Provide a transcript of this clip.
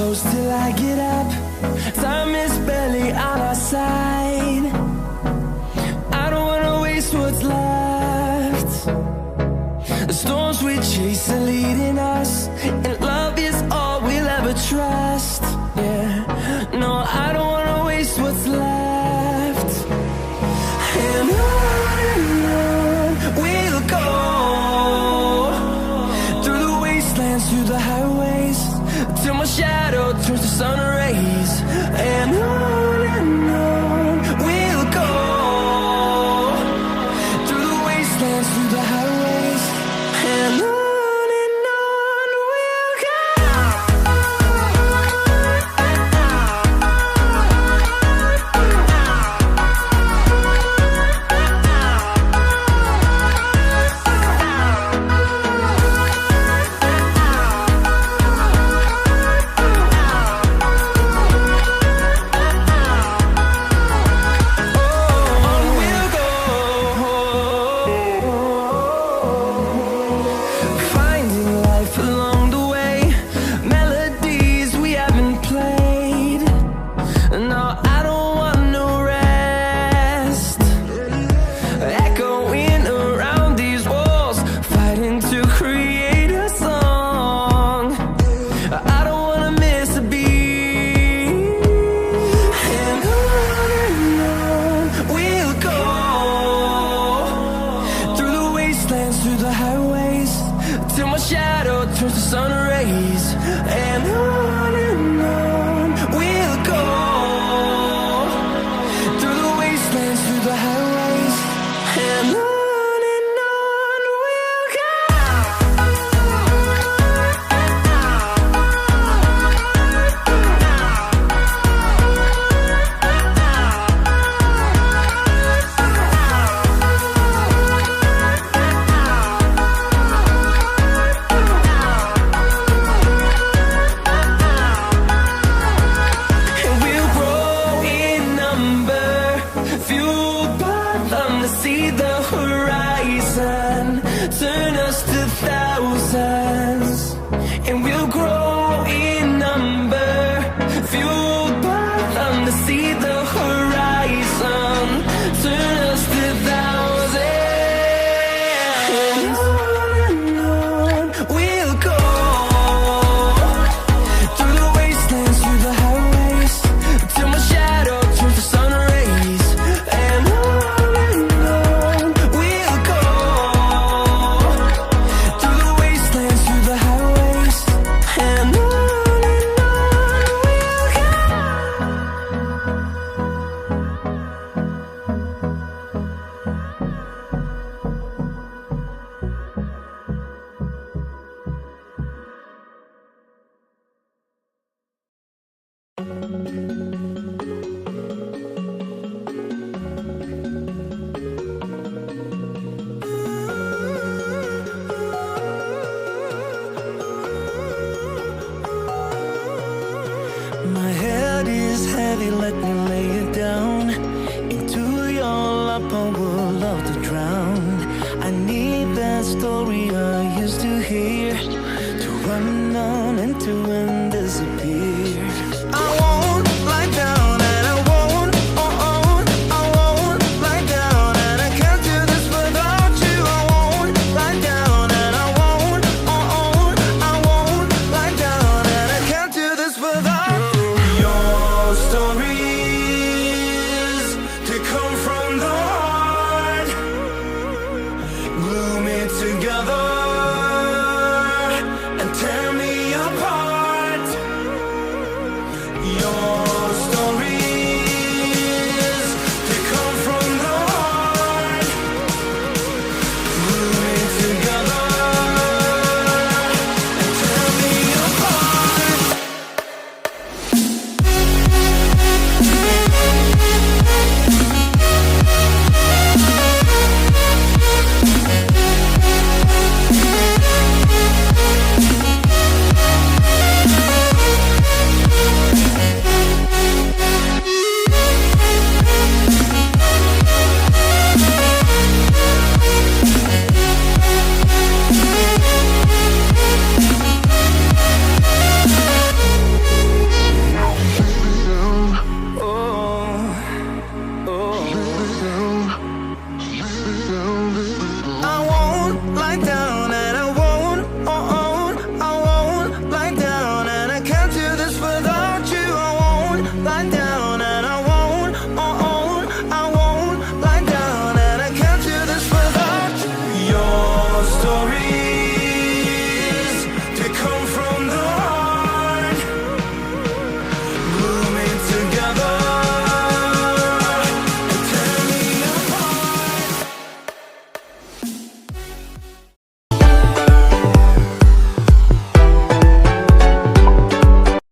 close till I get up. Time is barely on our side. I don't wanna waste what's left. The storms we chase are leading us, and love is all we'll ever trust. Yeah, no, I don't wanna waste what's left. And on we'll go, through the wastelands, through the highways, till my shadow turns to sun rays. And on we'll go, through the wastelands, through the highways, and on we'll go. Through the highways, till my shadow turns to sun rays. And on we'll go, through the wastelands, through the highways, and on we'll go. See the horizon, turn us to thousands, and we'll grow in number, fueled by them to see the horizon, turn us to thousands. And on we'll go, through the wastelands, through the highways, till my shadow turns to sun rays. And my head is heavy, let me lay it down. Into your lap I would love to drown. I need that story I used to hear, to run on and to end